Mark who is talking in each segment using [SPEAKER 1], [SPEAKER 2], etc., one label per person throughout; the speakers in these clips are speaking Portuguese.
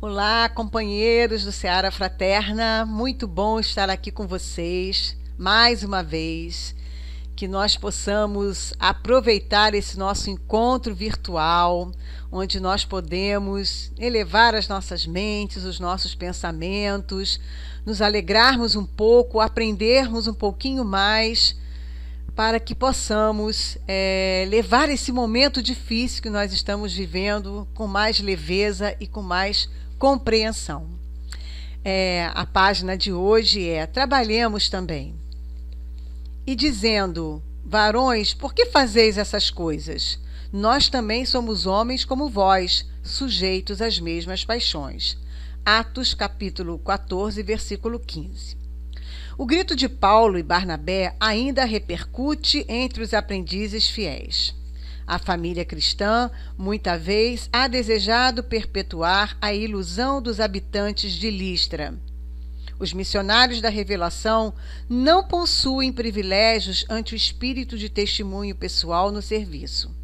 [SPEAKER 1] Olá, companheiros do Seara Fraterna, muito bom estar aqui com vocês mais uma vez, que nós possamos aproveitar esse nosso encontro virtual, onde nós podemos elevar as nossas mentes, os nossos pensamentos, nos alegrarmos um pouco, aprendermos um pouquinho mais, para que possamos levar esse momento difícil que nós estamos vivendo com mais leveza e com mais compreensão. A página de hoje é Trabalhemos também. E dizendo, varões, por que fazeis essas coisas? Nós também somos homens como vós, sujeitos às mesmas paixões. Atos capítulo 14, versículo 15. O grito de Paulo e Barnabé ainda repercute entre os aprendizes fiéis. A família cristã, muita vez, ha desejado perpetuar a ilusão dos habitantes de Listra. Os missionários da revelação não possuem privilégios ante o espírito de testemunho pessoal no serviço.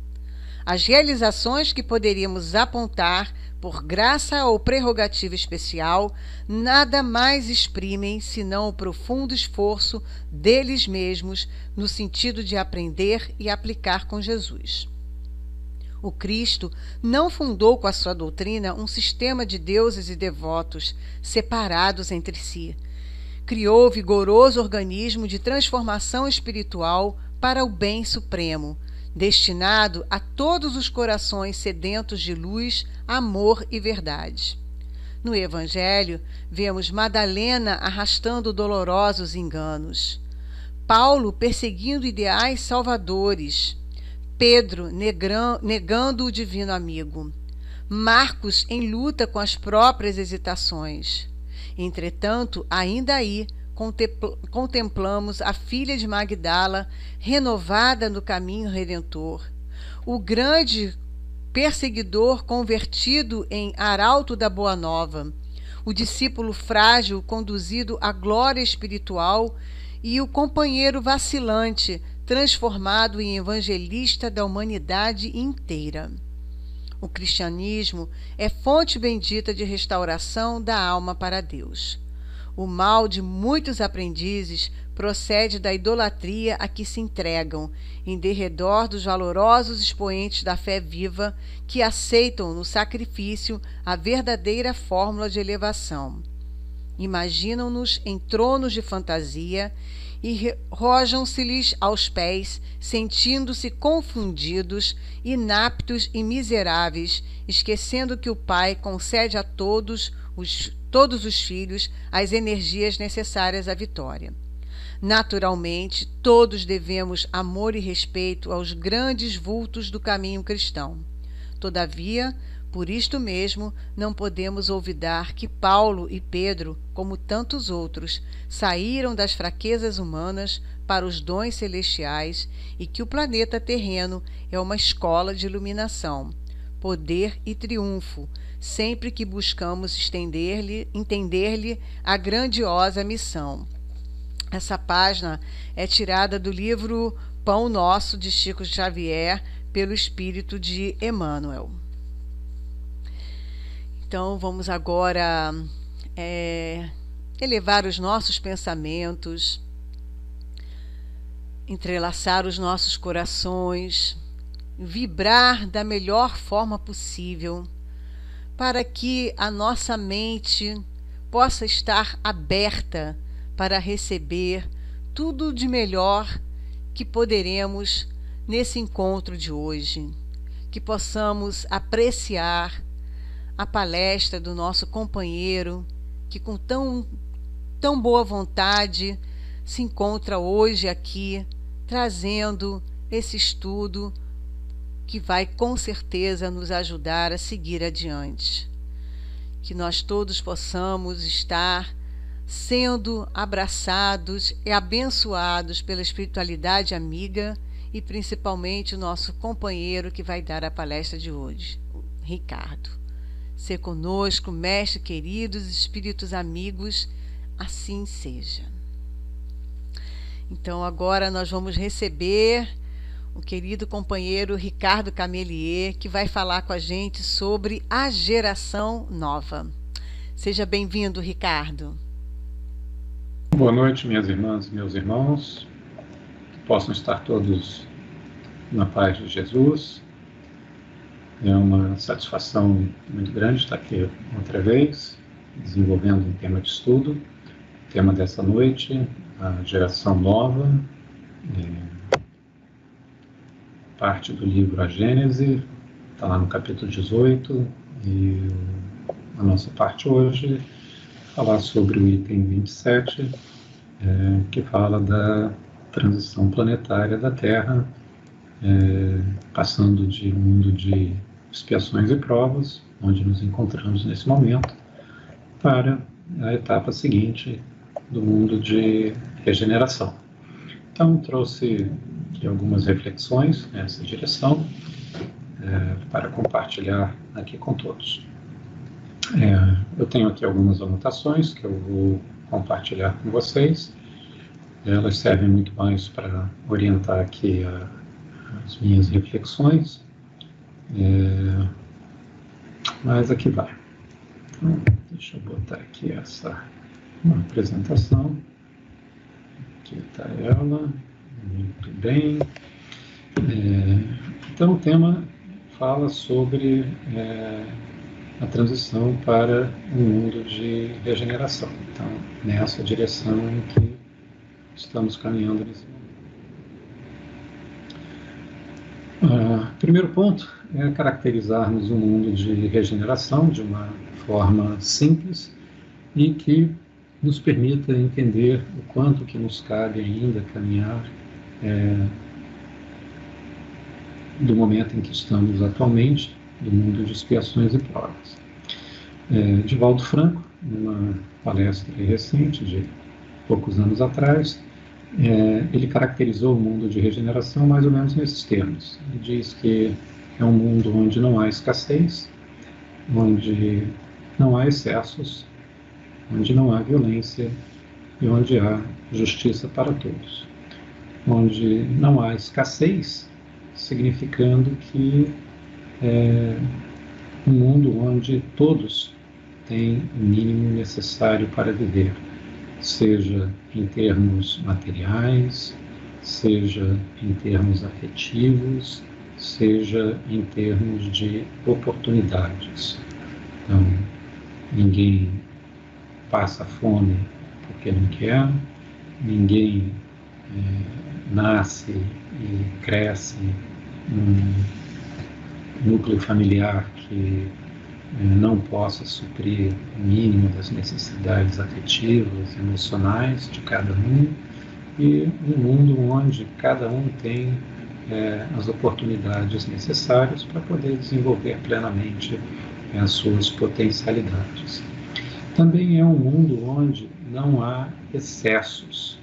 [SPEAKER 1] As realizações que poderíamos apontar, por graça ou prerrogativa especial, nada mais exprimem senão o profundo esforço deles mesmos no sentido de aprender e aplicar com Jesus. O Cristo não fundou com a sua doutrina um sistema de deuses e devotos separados entre si. Criou vigoroso organismo de transformação espiritual para o bem supremo, destinado a todos os corações sedentos de luz, amor e verdade. No Evangelho, vemos Madalena arrastando dolorosos enganos, Paulo perseguindo ideais salvadores, Pedro negando o divino amigo, Marcos em luta com as próprias hesitações. Entretanto, ainda aí, contemplamos a filha de Magdala renovada no caminho redentor, o grande perseguidor convertido em arauto da Boa Nova, o discípulo frágil conduzido à glória espiritual e o companheiro vacilante transformado em evangelista da humanidade inteira. O cristianismo é fonte bendita de restauração da alma para Deus. O mal de muitos aprendizes procede da idolatria a que se entregam, em derredor dos valorosos expoentes da fé viva que aceitam no sacrifício a verdadeira fórmula de elevação. Imaginam-nos em tronos de fantasia e rojam-se-lhes aos pés, sentindo-se confundidos, inaptos e miseráveis, esquecendo que o Pai concede a todos os filhos as energias necessárias à vitória. Naturalmente, todos devemos amor e respeito aos grandes vultos do caminho cristão. Todavia, por isto mesmo, não podemos olvidar que Paulo e Pedro, como tantos outros, saíram das fraquezas humanas para os dons celestiais e que o planeta terreno é uma escola de iluminação, poder e triunfo, sempre que buscamos entender-lhe a grandiosa missão. Essa página é tirada do livro Pão Nosso, de Chico Xavier, pelo Espírito de Emmanuel. Então, vamos agora elevar os nossos pensamentos, entrelaçar os nossos corações, vibrar da melhor forma possível, para que a nossa mente possa estar aberta para receber tudo de melhor que poderemos nesse encontro de hoje, que possamos apreciar a palestra do nosso companheiro, que com tão boa vontade se encontra hoje aqui, trazendo esse estudo que vai com certeza nos ajudar a seguir adiante. Que nós todos possamos estar sendo abraçados e abençoados pela espiritualidade amiga e principalmente o nosso companheiro que vai dar a palestra de hoje, Ricardo. Ser conosco, mestre queridos, espíritos amigos, assim seja. Então agora nós vamos receber o querido companheiro Ricardo Camelier, que vai falar com a gente sobre a geração nova. Seja bem-vindo, Ricardo.
[SPEAKER 2] Boa noite, minhas irmãs e meus irmãos. Que possam estar todos na paz de Jesus. É uma satisfação muito grande estar aqui outra vez, desenvolvendo um tema de estudo. O tema dessa noite, a geração nova, parte do livro A Gênese, está lá no capítulo 18, e a nossa parte hoje falar sobre o item 27, que fala da transição planetária da Terra, passando de um mundo de expiações e provas, onde nos encontramos nesse momento, para a etapa seguinte do mundo de regeneração. Então, trouxe aqui algumas reflexões nessa direção, para compartilhar aqui com todos. Eu tenho aqui algumas anotações que eu vou compartilhar com vocês. Elas servem muito mais para orientar aqui as minhas reflexões, mas aqui vai. Então, deixa eu botar aqui uma apresentação. Aqui está ela, muito bem. Então, o tema fala sobre a transição para um mundo de regeneração. Então, nessa direção em que estamos caminhando nesse momento. Primeiro ponto é caracterizarmos um mundo de regeneração de uma forma simples e que nos permita entender o quanto que nos cabe ainda caminhar do momento em que estamos atualmente, do mundo de expiações e provas. Divaldo Franco, numa palestra recente, de poucos anos atrás, ele caracterizou o mundo de regeneração mais ou menos nesses termos. Ele diz que é um mundo onde não há escassez, onde não há excessos, onde não há violência e onde há justiça para todos. Onde não há escassez, significando que um mundo onde todos têm o mínimo necessário para viver, seja em termos materiais, seja em termos afetivos, seja em termos de oportunidades. Então, ninguém passa fome porque não quer, ninguém nasce e cresce num núcleo familiar que não possa suprir o mínimo das necessidades afetivas, emocionais de cada um, e um mundo onde cada um tem as oportunidades necessárias para poder desenvolver plenamente as suas potencialidades. Também é um mundo onde não há excessos,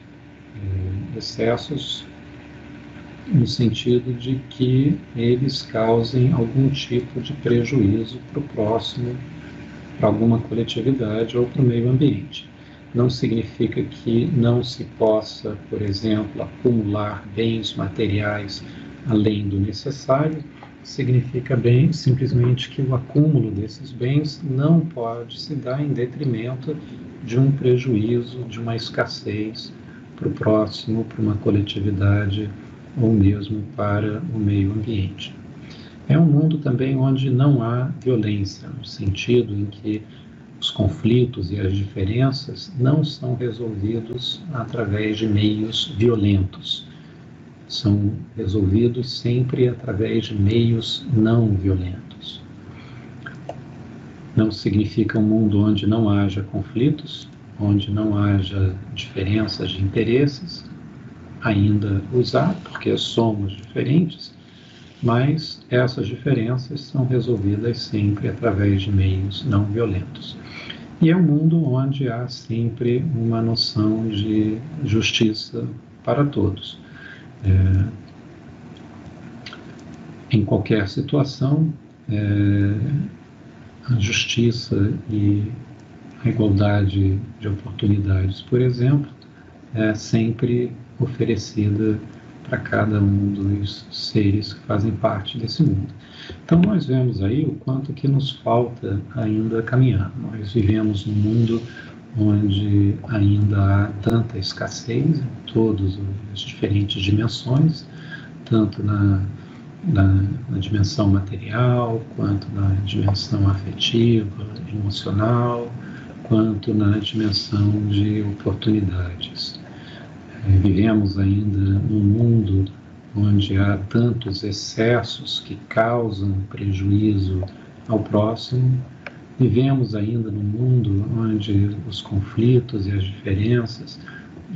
[SPEAKER 2] excessos no sentido de que eles causem algum tipo de prejuízo para o próximo, para alguma coletividade ou para o meio ambiente. Não significa que não se possa, por exemplo, acumular bens materiais além do necessário, significa bem simplesmente que o acúmulo desses bens não pode se dar em detrimento de um prejuízo, de uma escassez para o próximo, para uma coletividade ou mesmo para o meio ambiente. É um mundo também onde não há violência, no sentido em que os conflitos e as diferenças não são resolvidos através de meios violentos. São resolvidos sempre através de meios não violentos. Não significa um mundo onde não haja conflitos, onde não haja diferenças de interesses, ainda os há, porque somos diferentes, mas essas diferenças são resolvidas sempre através de meios não violentos. E é um mundo onde há sempre uma noção de justiça para todos. Em qualquer situação, a justiça e a igualdade de oportunidades, por exemplo, é sempre oferecida para cada um dos seres que fazem parte desse mundo. Então nós vemos aí o quanto que nos falta ainda caminhar. Nós vivemos num mundo onde ainda há tanta escassez em todas as diferentes dimensões, tanto na dimensão material, quanto na dimensão afetiva, emocional, quanto na dimensão de oportunidades. Vivemos ainda num mundo onde há tantos excessos que causam prejuízo ao próximo. Vivemos ainda num mundo onde os conflitos e as diferenças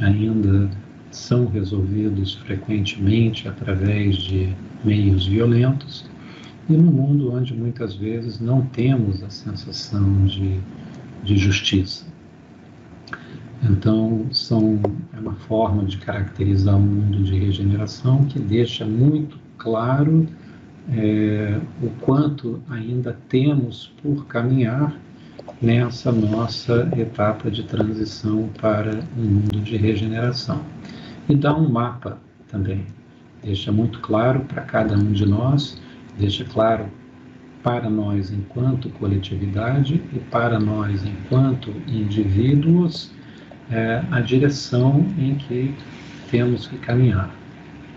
[SPEAKER 2] ainda são resolvidos frequentemente através de meios violentos, e num mundo onde muitas vezes não temos a sensação de justiça. Então, é uma forma de caracterizar um mundo de regeneração que deixa muito claro o quanto ainda temos por caminhar nessa nossa etapa de transição para um mundo de regeneração. E dá um mapa também, deixa muito claro para cada um de nós, deixa claro para nós enquanto coletividade e para nós enquanto indivíduos a direção em que temos que caminhar.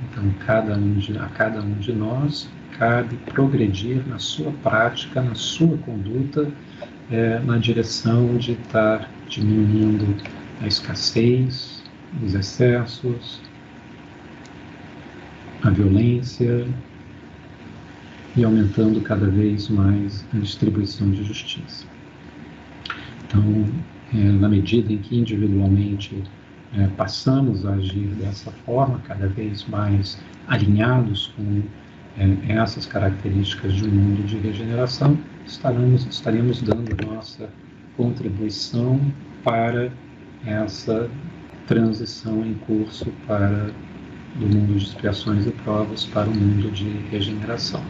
[SPEAKER 2] Então, a cada um de nós cabe progredir na sua prática, na sua conduta, na direção de estar diminuindo a escassez, os excessos, a violência e aumentando cada vez mais a distribuição de justiça. Então, na medida em que individualmente passamos a agir dessa forma, cada vez mais alinhados com essas características de um mundo de regeneração, estaremos dando a nossa contribuição para essa transição em curso do mundo de expiações e provas para o mundo de regeneração.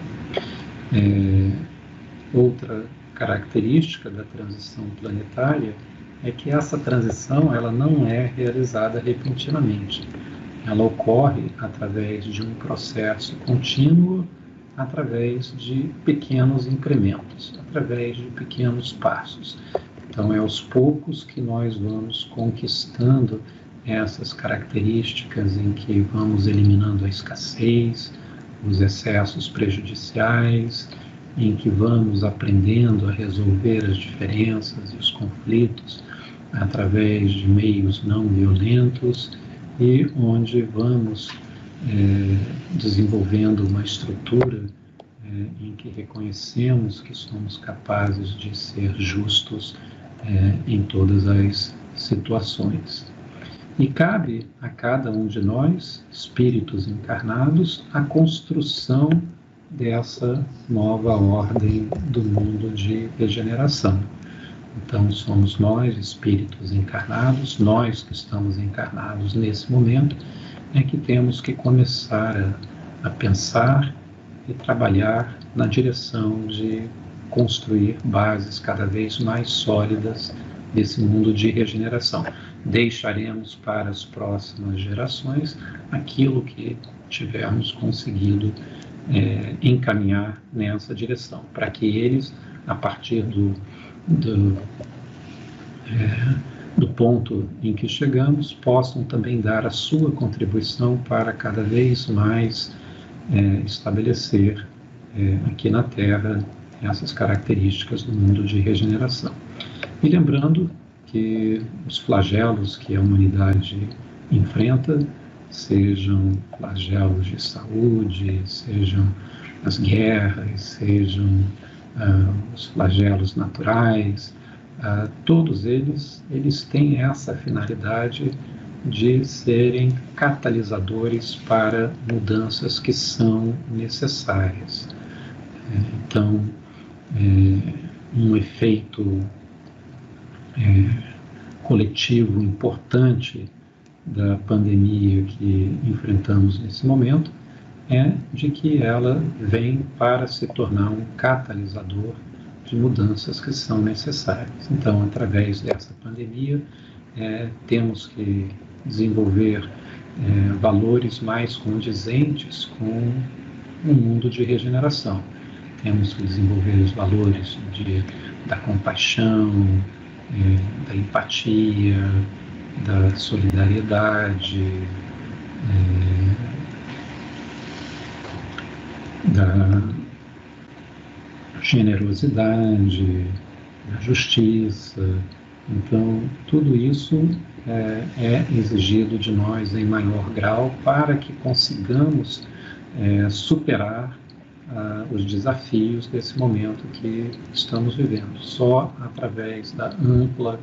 [SPEAKER 2] Outra característica da transição planetária é que essa transição ela não é realizada repentinamente. Ela ocorre através de um processo contínuo, através de pequenos incrementos, através de pequenos passos. Então, é aos poucos que nós vamos conquistando essas características em que vamos eliminando a escassez, os excessos prejudiciais, em que vamos aprendendo a resolver as diferenças e os conflitos através de meios não violentos e onde vamos desenvolvendo uma estrutura em que reconhecemos que somos capazes de ser justos em todas as situações. E cabe a cada um de nós, espíritos encarnados, a construção dessa nova ordem do mundo de regeneração. Então, somos nós, espíritos encarnados, nós que estamos encarnados nesse momento, que temos que começar a pensar e trabalhar na direção de construir bases cada vez mais sólidas desse mundo de regeneração. Deixaremos para as próximas gerações aquilo que tivermos conseguido encaminhar nessa direção, para que eles, a partir do ponto em que chegamos, possam também dar a sua contribuição para cada vez mais estabelecer aqui na Terra essas características do mundo de regeneração. E lembrando que os flagelos que a humanidade enfrenta, sejam flagelos de saúde, sejam as guerras, sejam os flagelos naturais, todos eles têm essa finalidade de serem catalisadores para mudanças que são necessárias. Então, um efeito coletivo importante da pandemia que enfrentamos nesse momento é de que ela vem para se tornar um catalisador de mudanças que são necessárias. Então, através dessa pandemia, temos que desenvolver valores mais condizentes com um mundo de regeneração. Temos que desenvolver os valores da compaixão, da empatia, da solidariedade, da generosidade, da justiça. Então, tudo isso é exigido de nós em maior grau para que consigamos superar os desafios desse momento que estamos vivendo. Só através da ampla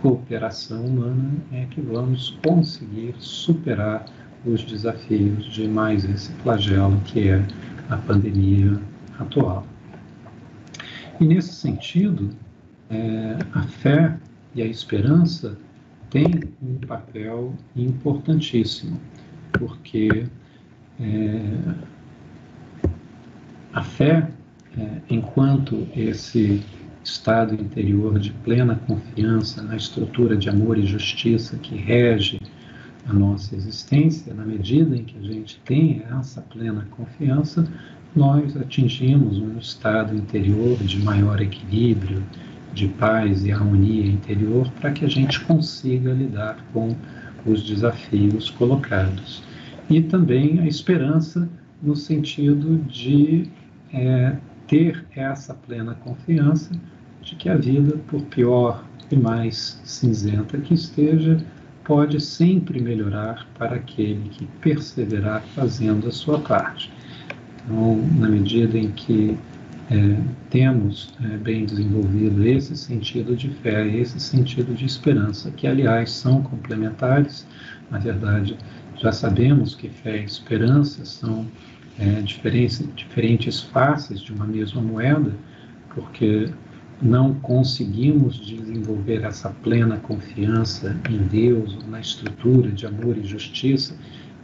[SPEAKER 2] cooperação humana é que vamos conseguir superar os desafios de mais esse flagelo que é a pandemia atual. E nesse sentido, a fé e a esperança têm um papel importantíssimo, porque a fé, enquanto esse estado interior de plena confiança na estrutura de amor e justiça que rege a nossa existência, na medida em que a gente tem essa plena confiança, nós atingimos um estado interior de maior equilíbrio, de paz e harmonia interior, para que a gente consiga lidar com os desafios colocados. E também a esperança no sentido de ter essa plena confiança de que a vida, por pior e mais cinzenta que esteja, pode sempre melhorar para aquele que perseverar fazendo a sua parte. Então, na medida em que temos bem desenvolvido esse sentido de fé, esse sentido de esperança, que, aliás, são complementares, na verdade, já sabemos que fé e esperança são diferentes faces de uma mesma moeda, porque não conseguimos desenvolver essa plena confiança em Deus, na estrutura de amor e justiça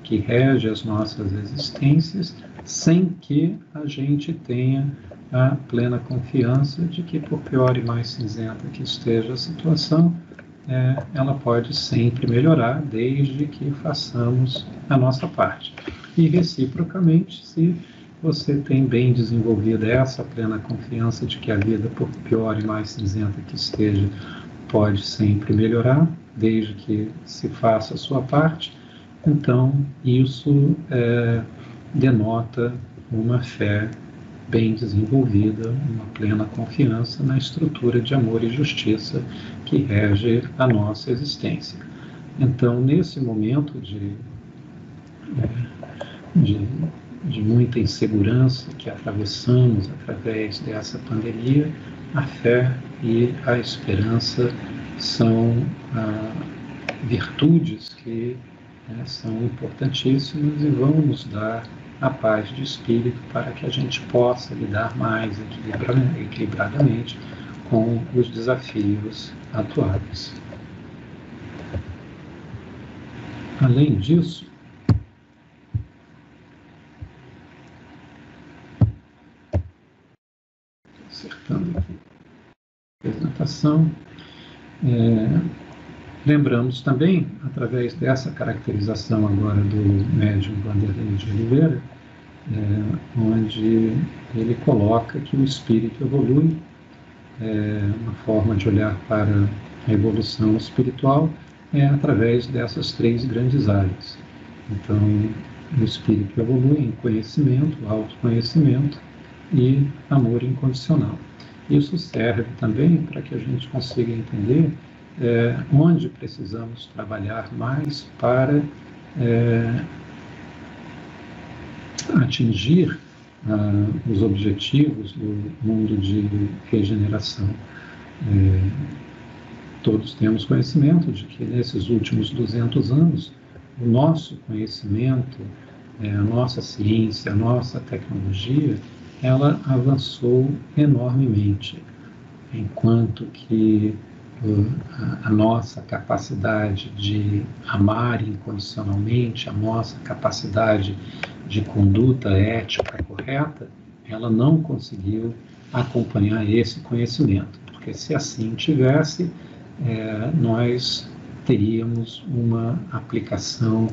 [SPEAKER 2] que rege as nossas existências, sem que a gente tenha a plena confiança de que, por pior e mais cinzenta que esteja a situação, ela pode sempre melhorar, desde que façamos a nossa parte. E, reciprocamente, se você tem bem desenvolvida essa plena confiança de que a vida, por pior e mais cinzenta que esteja, pode sempre melhorar, desde que se faça a sua parte, então isso denota uma fé bem desenvolvida, uma plena confiança na estrutura de amor e justiça que rege a nossa existência. Então, nesse momento de muita insegurança que atravessamos através dessa pandemia, a fé e a esperança são virtudes que são importantíssimas e vão nos dar a paz de espírito para que a gente possa lidar mais equilibradamente com os desafios atuais. Além disso, acertando aqui a apresentação, lembramos também, através dessa caracterização agora do médium Vanderlei de Oliveira, onde ele coloca que o espírito evolui, uma forma de olhar para a evolução espiritual através dessas três grandes áreas. Então, o espírito evolui em conhecimento, autoconhecimento e amor incondicional. Isso serve também para que a gente consiga entender onde precisamos trabalhar mais para atingir os objetivos do mundo de regeneração. Todos temos conhecimento de que nesses últimos 200 anos o nosso conhecimento, a nossa ciência, a nossa tecnologia, ela avançou enormemente, enquanto que a nossa capacidade de amar incondicionalmente, a nossa capacidade de conduta ética correta, ela não conseguiu acompanhar esse conhecimento, porque se assim tivesse, nós teríamos uma aplicação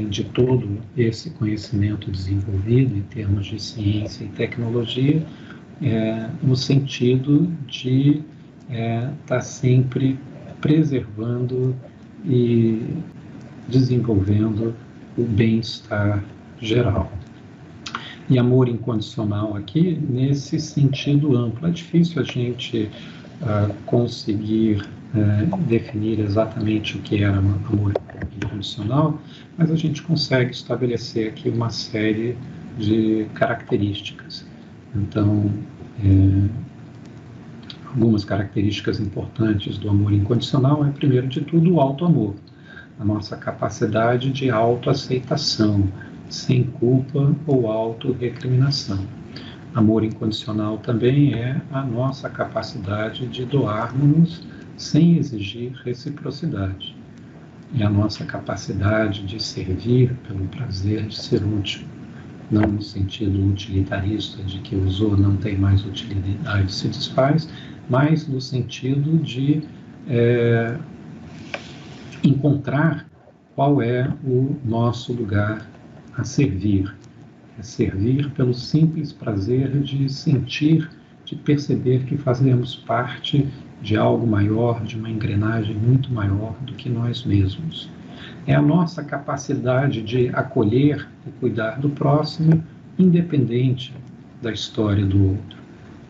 [SPEAKER 2] de todo esse conhecimento desenvolvido em termos de ciência e tecnologia, no sentido de estar sempre preservando e desenvolvendo o bem-estar geral. E amor incondicional aqui, nesse sentido amplo. É difícil a gente conseguir definir exatamente o que é amor incondicional, mas a gente consegue estabelecer aqui uma série de características. Então, algumas características importantes do amor incondicional é, primeiro de tudo, o auto-amor, a nossa capacidade de autoaceitação, sem culpa ou auto-recriminação. Amor incondicional também é a nossa capacidade de doarmos sem exigir reciprocidade. É a nossa capacidade de servir pelo prazer de ser útil, não no sentido utilitarista de que usou não tem mais utilidade, se desfaz, mas no sentido de encontrar qual é o nosso lugar a servir. É servir pelo simples prazer de sentir, de perceber que fazemos parte de algo maior, de uma engrenagem muito maior do que nós mesmos. É a nossa capacidade de acolher e cuidar do próximo, independente da história do outro.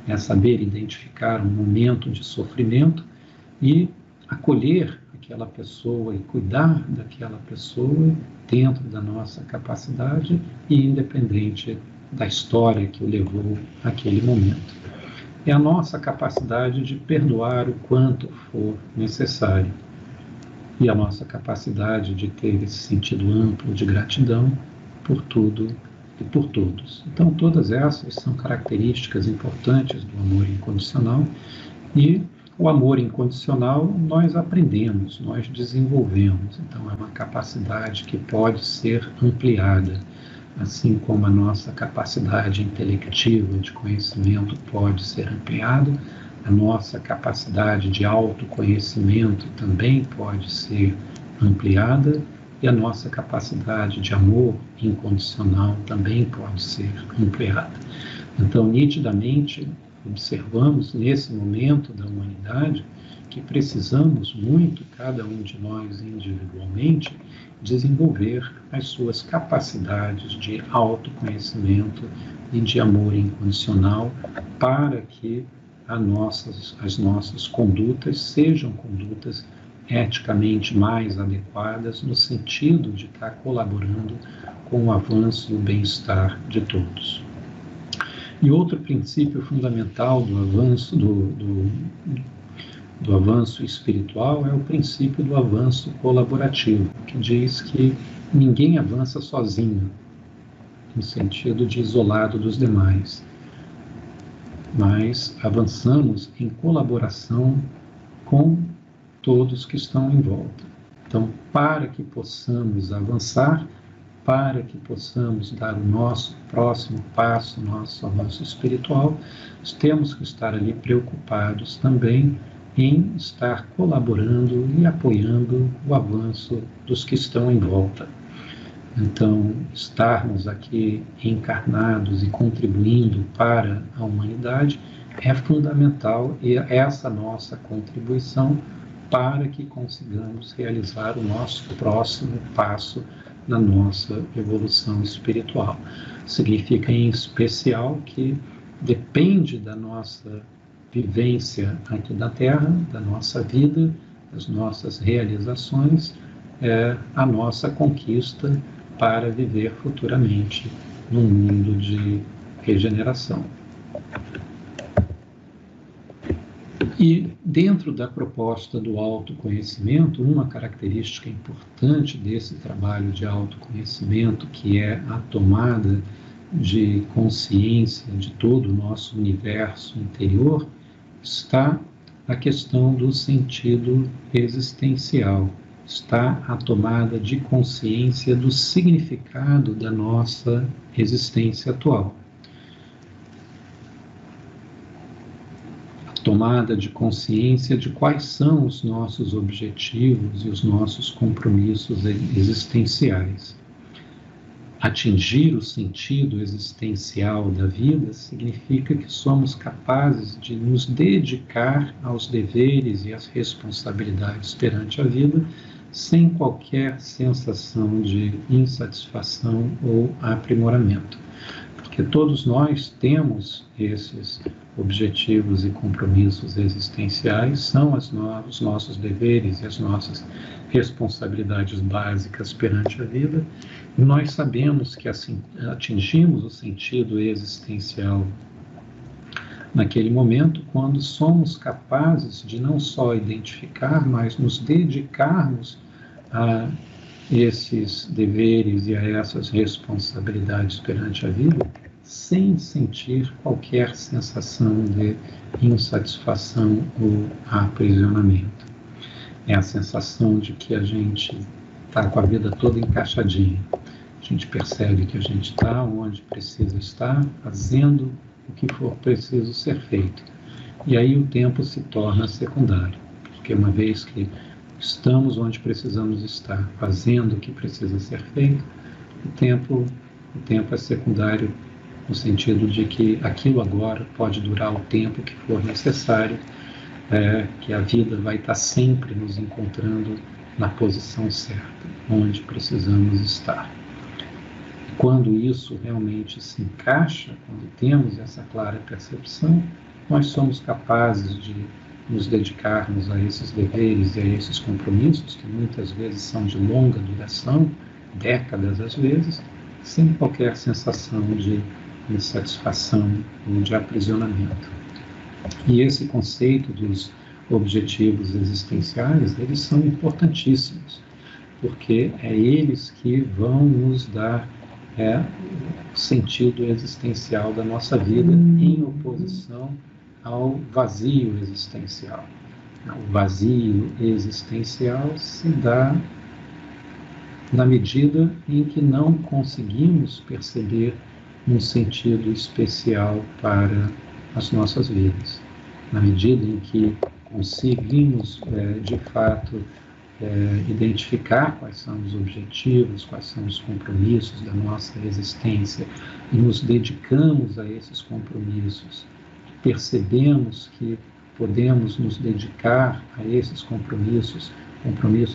[SPEAKER 2] É saber identificar um momento de sofrimento e acolher aquela pessoa e cuidar daquela pessoa dentro da nossa capacidade e independente da história que o levou àquele momento. É a nossa capacidade de perdoar o quanto for necessário e a nossa capacidade de ter esse sentido amplo de gratidão por tudo e por todos. Então, todas essas são características importantes do amor incondicional e o amor incondicional nós aprendemos, nós desenvolvemos. Então, é uma capacidade que pode ser ampliada, assim como a nossa capacidade intelectiva de conhecimento pode ser ampliada, a nossa capacidade de autoconhecimento também pode ser ampliada e a nossa capacidade de amor incondicional também pode ser ampliada. Então, nitidamente, observamos nesse momento da humanidade que precisamos muito, cada um de nós individualmente, desenvolver as suas capacidades de autoconhecimento e de amor incondicional para que as nossas condutas sejam condutas eticamente mais adequadas no sentido de estar colaborando com o avanço do bem-estar de todos. E outro princípio fundamental do avanço espiritual é o princípio do avanço colaborativo, que diz que ninguém avança sozinho, no sentido de isolado dos demais, mas avançamos em colaboração com todos que estão em volta. Então, para que possamos avançar, para que possamos dar o nosso próximo passo, nosso avanço espiritual, temos que estar ali preocupados também em estar colaborando e apoiando o avanço dos que estão em volta. Então, estarmos aqui encarnados e contribuindo para a humanidade é fundamental e essa nossa contribuição para que consigamos realizar o nosso próximo passo na nossa evolução espiritual. Significa, em especial, que depende da nossa vivência aqui na Terra, da nossa vida, das nossas realizações, a nossa conquista para viver futuramente num mundo de regeneração. E dentro da proposta do autoconhecimento, uma característica importante desse trabalho de autoconhecimento, que é a tomada de consciência de todo o nosso universo interior, está a questão do sentido existencial, está a tomada de consciência do significado da nossa existência atual. A tomada de consciência de quais são os nossos objetivos e os nossos compromissos existenciais. Atingir o sentido existencial da vida significa que somos capazes de nos dedicar aos deveres e às responsabilidades perante a vida sem qualquer sensação de insatisfação ou aprimoramento. Porque todos nós temos esses objetivos e compromissos existenciais, são os nossos deveres e as nossas responsabilidades básicas perante a vida. E nós sabemos que assim atingimos o sentido existencial naquele momento quando somos capazes de não só identificar, mas nos dedicarmos a esses deveres e a essas responsabilidades perante a vida, sem sentir qualquer sensação de insatisfação ou aprisionamento. É a sensação de que a gente está com a vida toda encaixadinha. A gente percebe que a gente está onde precisa estar, fazendo o que for preciso ser feito. E aí o tempo se torna secundário, porque uma vez que estamos onde precisamos estar, fazendo o que precisa ser feito, o tempo é secundário no sentido de que aquilo agora pode durar o tempo que for necessário, que a vida vai estar sempre nos encontrando na posição certa, onde precisamos estar. Quando isso realmente se encaixa, quando temos essa clara percepção, nós somos capazes de nos dedicarmos a esses deveres e a esses compromissos, que muitas vezes são de longa duração, décadas às vezes, sem qualquer sensação de insatisfação ou de aprisionamento. E esse conceito dos objetivos existenciais, eles são importantíssimos, porque é eles que vão nos dar o sentido existencial da nossa vida em oposição ao vazio existencial. O vazio existencial se dá na medida em que não conseguimos perceber um sentido especial para as nossas vidas. Na medida em que conseguimos, de fato, identificar quais são os objetivos, quais são os compromissos da nossa existência e nos dedicamos a esses compromissos, percebemos que podemos nos dedicar a esses compromissos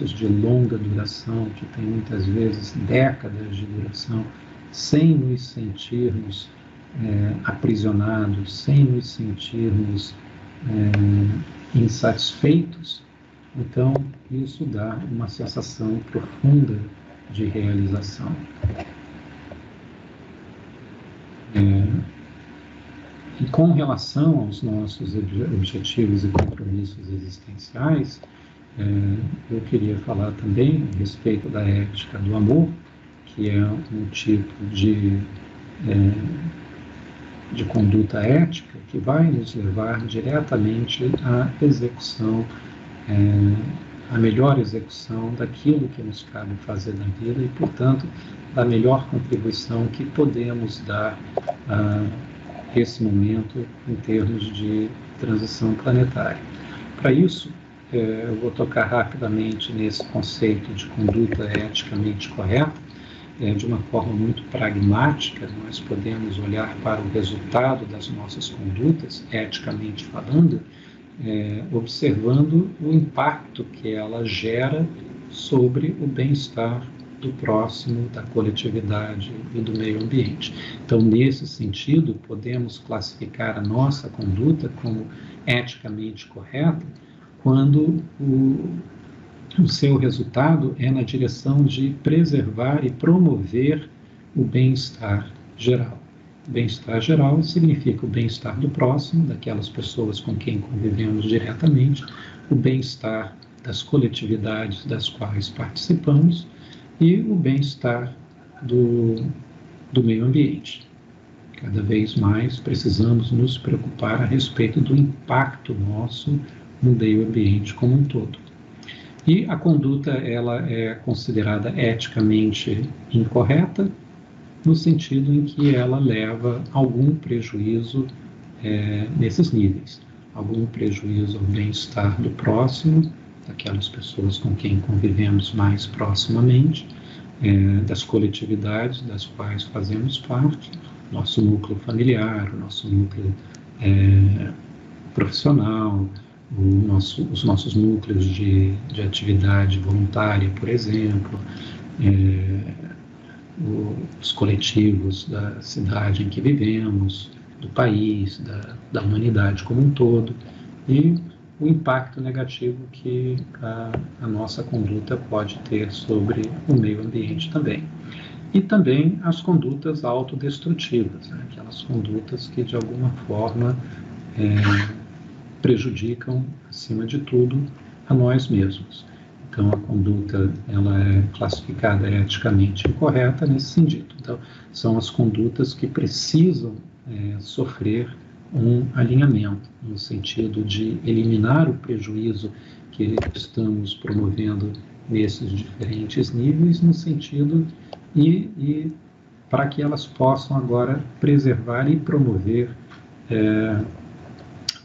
[SPEAKER 2] de longa duração, que tem muitas vezes décadas de duração, sem nos sentirmos aprisionados, sem nos sentirmos insatisfeitos, então isso dá uma sensação profunda de realização. E com relação aos nossos objetivos e compromissos existenciais, eu queria falar também a respeito da ética do amor, que é um tipo de conduta ética que vai nos levar diretamente à execução, a melhor execução daquilo que nos cabe fazer na vida e, portanto, da melhor contribuição que podemos dar a esse momento em termos de transição planetária. Para isso, eu vou tocar rapidamente nesse conceito de conduta eticamente correta. De uma forma muito pragmática, nós podemos olhar para o resultado das nossas condutas, eticamente falando, observando o impacto que ela gera sobre o bem-estar do próximo, da coletividade e do meio ambiente. Então, nesse sentido, podemos classificar a nossa conduta como eticamente correta quando o seu resultado é na direção de preservar e promover o bem-estar geral. Bem-estar geral significa o bem-estar do próximo, daquelas pessoas com quem convivemos diretamente, o bem-estar das coletividades das quais participamos e o bem-estar do meio ambiente. Cada vez mais precisamos nos preocupar a respeito do impacto nosso no meio ambiente como um todo. E a conduta ela é considerada eticamente incorreta no sentido em que ela leva algum prejuízo nesses níveis. algum prejuízo ao bem-estar do próximo, daquelas pessoas com quem convivemos mais proximamente, das coletividades das quais fazemos parte, nosso núcleo familiar, o nosso núcleo profissional, os nossos núcleos de atividade voluntária, por exemplo, os coletivos da cidade em que vivemos, do país, da humanidade como um todo, e o impacto negativo que a nossa conduta pode ter sobre o meio ambiente também. E também as condutas autodestrutivas, né? Aquelas condutas que de alguma forma prejudicam, acima de tudo, a nós mesmos. Então, a conduta ela é classificada eticamente incorreta nesse sentido. Então, são as condutas que precisam sofrer um alinhamento, no sentido de eliminar o prejuízo que estamos promovendo nesses diferentes níveis, no sentido e para que elas possam agora preservar e promover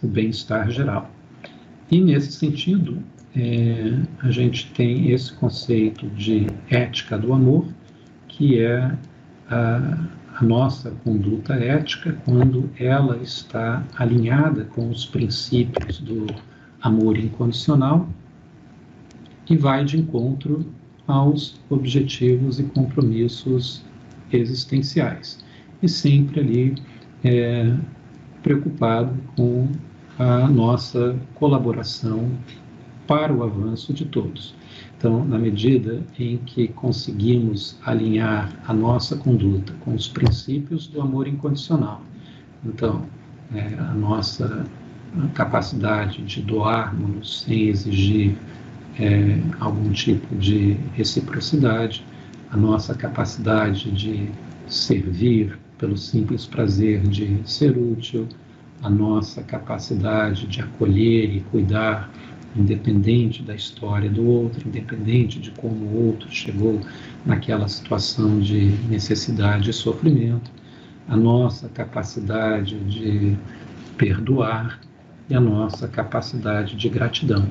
[SPEAKER 2] o bem-estar geral. E nesse sentido, a gente tem esse conceito de ética do amor, que é a nossa conduta ética quando ela está alinhada com os princípios do amor incondicional e vai de encontro aos objetivos e compromissos existenciais. E sempre ali preocupado com a nossa colaboração para o avanço de todos. Então, na medida em que conseguimos alinhar a nossa conduta com os princípios do amor incondicional, então, a nossa capacidade de doarmos sem exigir algum tipo de reciprocidade, a nossa capacidade de servir pelo simples prazer de ser útil, a nossa capacidade de acolher e cuidar, independente da história do outro, independente de como o outro chegou naquela situação de necessidade e sofrimento, a nossa capacidade de perdoar e a nossa capacidade de gratidão,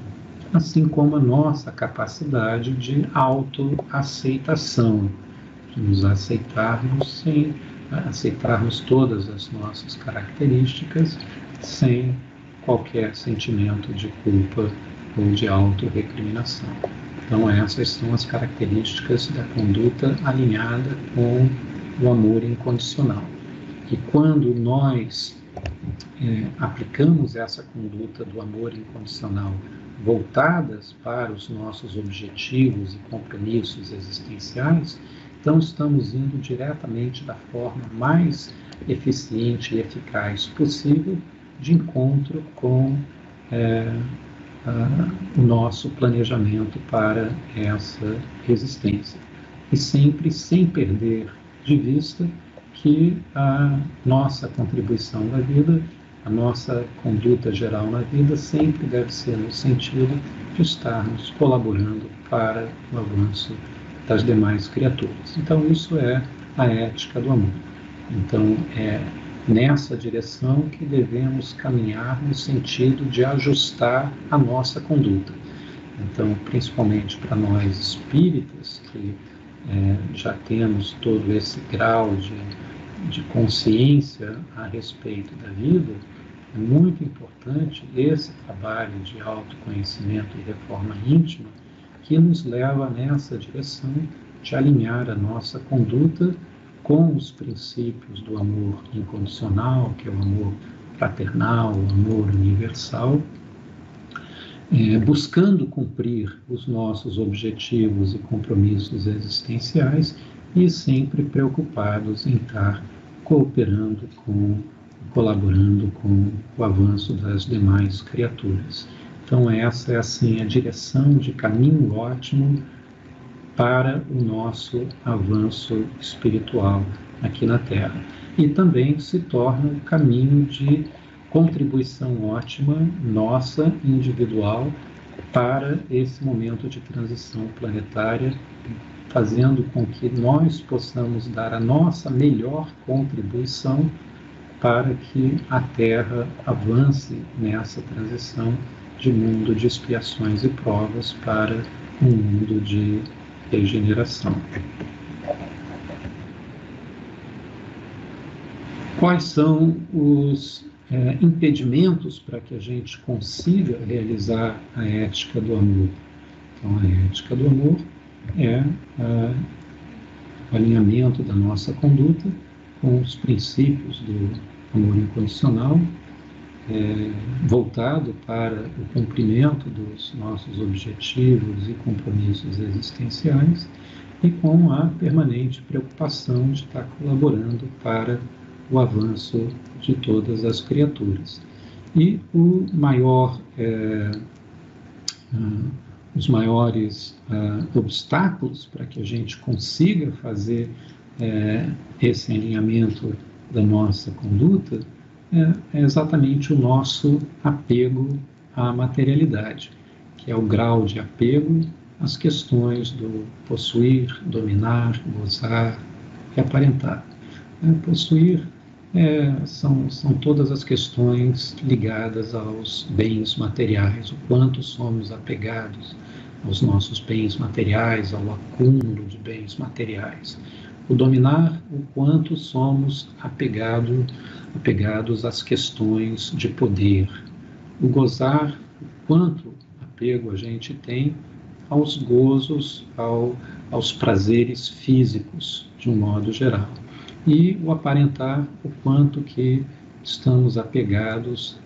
[SPEAKER 2] assim como a nossa capacidade de autoaceitação, de nos aceitarmos sem aceitarmos todas as nossas características sem qualquer sentimento de culpa ou de autorrecriminação. Então, essas são as características da conduta alinhada com o amor incondicional. E quando nós aplicamos essa conduta do amor incondicional voltadas para os nossos objetivos e compromissos existenciais, então estamos indo diretamente da forma mais eficiente e eficaz possível de encontro com o nosso planejamento para essa existência. E sempre sem perder de vista que a nossa contribuição na vida, a nossa conduta geral na vida sempre deve ser no sentido de estarmos colaborando para o avanço das demais criaturas. Então, isso é a ética do amor. Então, é nessa direção que devemos caminhar no sentido de ajustar a nossa conduta. Então, principalmente para nós espíritas, que já temos todo esse grau de consciência a respeito da vida, é muito importante esse trabalho de autoconhecimento e reforma íntima que nos leva nessa direção de alinhar a nossa conduta com os princípios do amor incondicional, que é o amor fraternal, o amor universal, buscando cumprir os nossos objetivos e compromissos existenciais e sempre preocupados em estar cooperando colaborando com o avanço das demais criaturas. Então essa é assim a direção de caminho ótimo para o nosso avanço espiritual aqui na Terra. E também se torna um caminho de contribuição ótima nossa, individual, para esse momento de transição planetária, fazendo com que nós possamos dar a nossa melhor contribuição para que a Terra avance nessa transição de mundo de expiações e provas para um mundo de regeneração. Quais são os impedimentos para que a gente consiga realizar a ética do amor? Então, a ética do amor é o alinhamento da nossa conduta com os princípios do amor incondicional, voltado para o cumprimento dos nossos objetivos e compromissos existenciais e com a permanente preocupação de estar colaborando para o avanço de todas as criaturas. E os maiores obstáculos para que a gente consiga fazer esse alinhamento da nossa conduta é exatamente o nosso apego à materialidade, que é o grau de apego às questões do possuir, dominar, gozar e aparentar. Possuir são todas as questões ligadas aos bens materiais, o quanto somos apegados aos nossos bens materiais, ao acúmulo de bens materiais. O dominar, o quanto somos apegados às questões de poder. O gozar, o quanto apego a gente tem aos gozos, aos prazeres físicos, de um modo geral. E o aparentar, o quanto que estamos apegados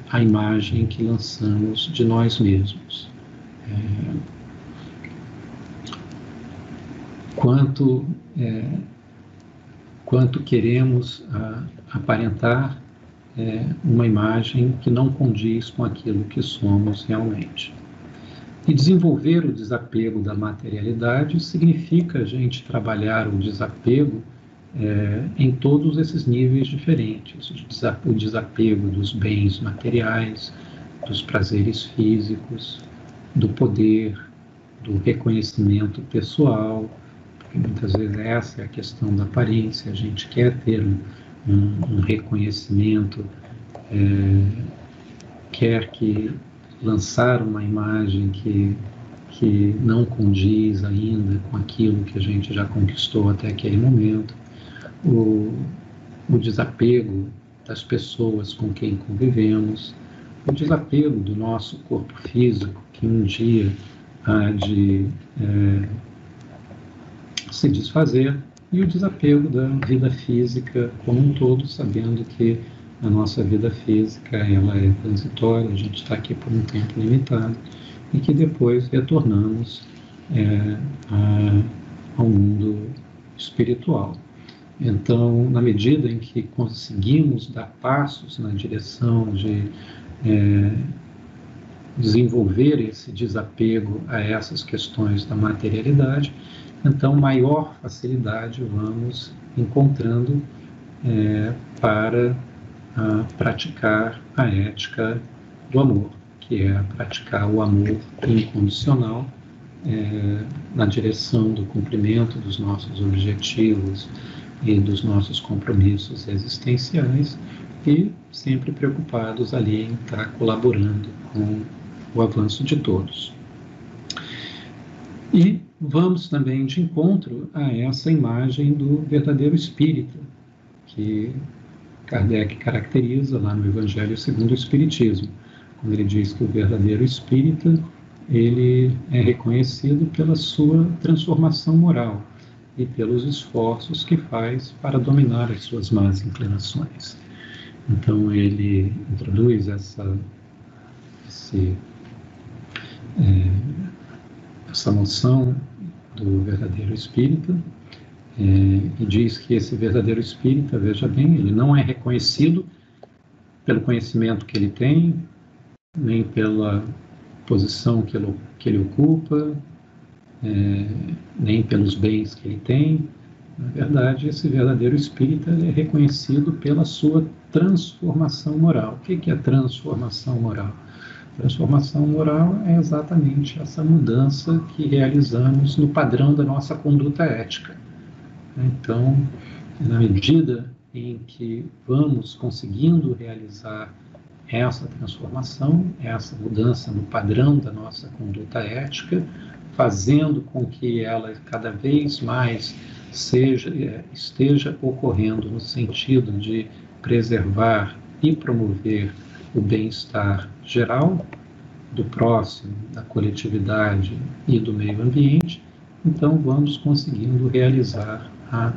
[SPEAKER 2] à imagem que lançamos de nós mesmos. Quanto queremos aparentar uma imagem que não condiz com aquilo que somos realmente. E desenvolver o desapego da materialidade significa a gente trabalhar o desapego em todos esses níveis diferentes. O desapego dos bens materiais, dos prazeres físicos, do poder, do reconhecimento pessoal, porque muitas vezes essa é a questão da aparência, a gente quer ter um reconhecimento, quer que lançar uma imagem que não condiz ainda com aquilo que a gente já conquistou até aquele momento, o desapego das pessoas com quem convivemos, o desapego do nosso corpo físico, que um dia há de se desfazer, e o desapego da vida física como um todo, sabendo que a nossa vida física ela é transitória, a gente está aqui por um tempo limitado, e que depois retornamos ao mundo espiritual. Então, na medida em que conseguimos dar passos na direção de desenvolver esse desapego a essas questões da materialidade, então maior facilidade vamos encontrando para praticar a ética do amor, que é praticar o amor incondicional na direção do cumprimento dos nossos objetivos e dos nossos compromissos existenciais, e sempre preocupados ali em estar colaborando com o avanço de todos. E vamos também de encontro a essa imagem do verdadeiro espírita, que Kardec caracteriza lá no Evangelho segundo o Espiritismo, quando ele diz que o verdadeiro espírita ele é reconhecido pela sua transformação moral e pelos esforços que faz para dominar as suas más inclinações. Então ele introduz essa noção do verdadeiro espírita e diz que esse verdadeiro espírita, veja bem, ele não é reconhecido pelo conhecimento que ele tem, nem pela posição que ele ocupa, nem pelos bens que ele tem. Na verdade, esse verdadeiro espírita é reconhecido pela sua transformação moral. O que é transformação moral? Transformação moral é exatamente essa mudança que realizamos no padrão da nossa conduta ética. Então, na medida em que vamos conseguindo realizar essa transformação, essa mudança no padrão da nossa conduta ética, fazendo com que ela cada vez mais esteja ocorrendo no sentido de preservar e promover o bem-estar geral do próximo, da coletividade e do meio ambiente, então vamos conseguindo realizar a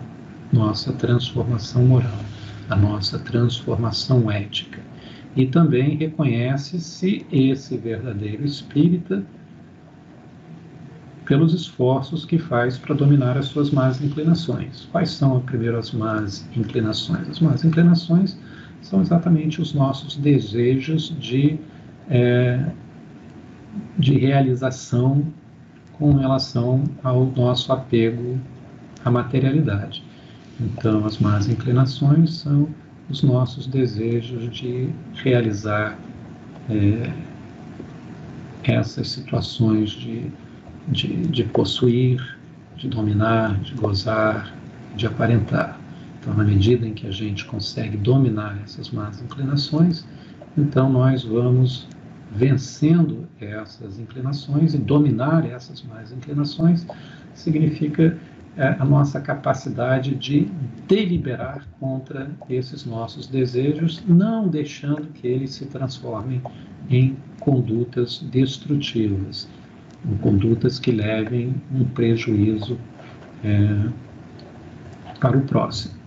[SPEAKER 2] nossa transformação moral, a nossa transformação ética. E também reconhece-se esse verdadeiro espírita pelos esforços que faz para dominar as suas más inclinações. Quais são, primeiro, as más inclinações? As más inclinações são exatamente os nossos desejos de realização com relação ao nosso apego à materialidade. Então, as más inclinações são os nossos desejos de realizar essas situações de possuir, de dominar, de gozar, de aparentar. Então, na medida em que a gente consegue dominar essas más inclinações, então nós vamos vencendo essas inclinações, e dominar essas más inclinações significa a nossa capacidade de deliberar contra esses nossos desejos, não deixando que eles se transformem em condutas destrutivas, em condutas que levem um prejuízo para o próximo.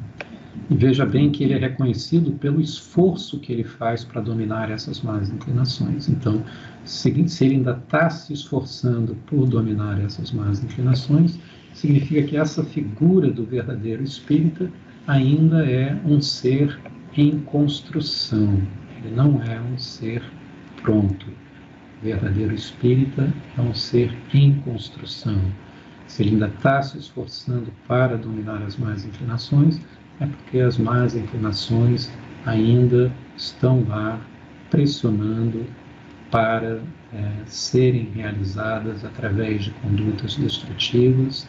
[SPEAKER 2] E veja bem que ele é reconhecido pelo esforço que ele faz para dominar essas más inclinações. Então, se ele ainda está se esforçando por dominar essas más inclinações, significa que essa figura do verdadeiro espírita ainda é um ser em construção. Ele não é um ser pronto. O verdadeiro espírita é um ser em construção. Se ele ainda está se esforçando para dominar as más inclinações, é porque as más inclinações ainda estão lá pressionando para serem realizadas através de condutas destrutivas.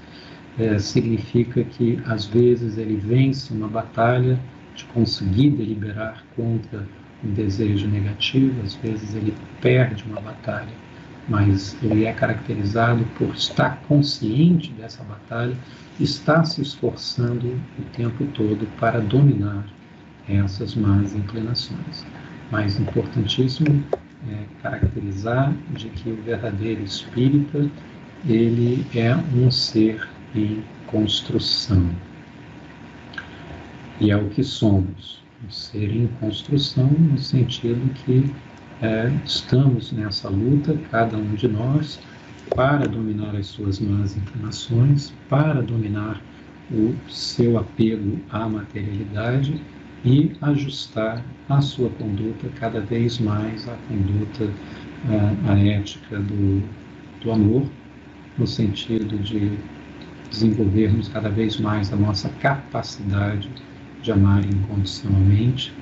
[SPEAKER 2] Significa que às vezes ele vence uma batalha de conseguir deliberar contra um desejo negativo, às vezes ele perde uma batalha, mas ele é caracterizado por estar consciente dessa batalha, estar se esforçando o tempo todo para dominar essas más inclinações. Mas importantíssimo é caracterizar de que o verdadeiro espírita, ele é um ser em construção. E é o que somos, um ser em construção, no sentido que estamos nessa luta, cada um de nós, para dominar as suas más inclinações, para dominar o seu apego à materialidade e ajustar a sua conduta cada vez mais à conduta, à ética do amor, no sentido de desenvolvermos cada vez mais a nossa capacidade de amar incondicionalmente,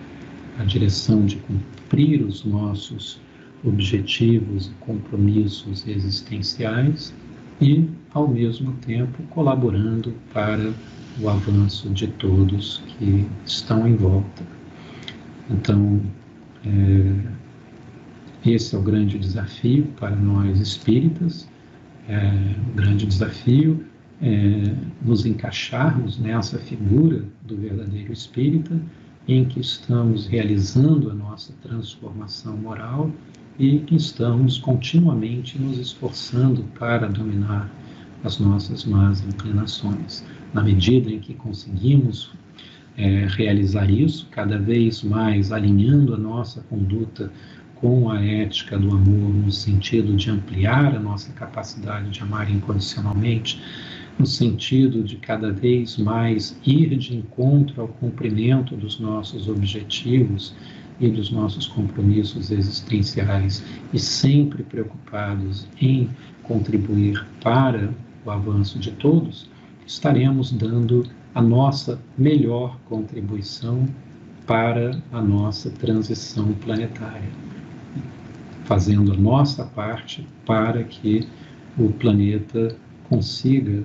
[SPEAKER 2] a direção de cumprir os nossos objetivos e compromissos existenciais e, ao mesmo tempo, colaborando para o avanço de todos que estão em volta. Então, esse é o grande desafio para nós espíritas. O grande desafio é nos encaixarmos nessa figura do verdadeiro espírita, em que estamos realizando a nossa transformação moral e que estamos continuamente nos esforçando para dominar as nossas más inclinações. Na medida em que conseguimos realizar isso, cada vez mais alinhando a nossa conduta com a ética do amor, no sentido de ampliar a nossa capacidade de amar incondicionalmente, no sentido de cada vez mais ir de encontro ao cumprimento dos nossos objetivos e dos nossos compromissos existenciais, e sempre preocupados em contribuir para o avanço de todos, estaremos dando a nossa melhor contribuição para a nossa transição planetária, fazendo a nossa parte para que o planeta consiga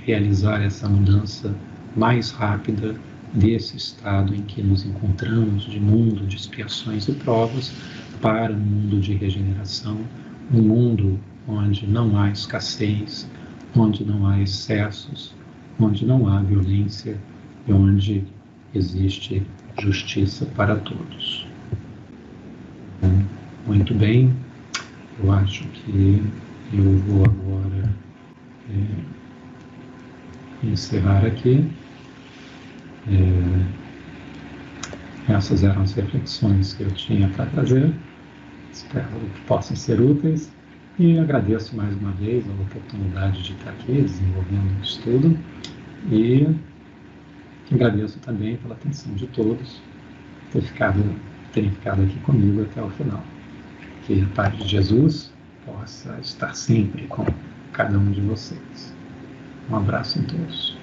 [SPEAKER 2] realizar essa mudança mais rápida desse estado em que nos encontramos, de mundo de expiações e provas, para um mundo de regeneração, um mundo onde não há escassez, onde não há excessos, onde não há violência e onde existe justiça para todos. Muito bem, eu acho que eu vou agora encerrar aqui. Essas eram as reflexões que eu tinha para trazer. Espero que possam ser úteis e agradeço mais uma vez a oportunidade de estar aqui desenvolvendo o estudo e agradeço também pela atenção de todos terem ficado aqui comigo até o final. Que a paz de Jesus possa estar sempre com cada um de vocês. Um abraço em todos.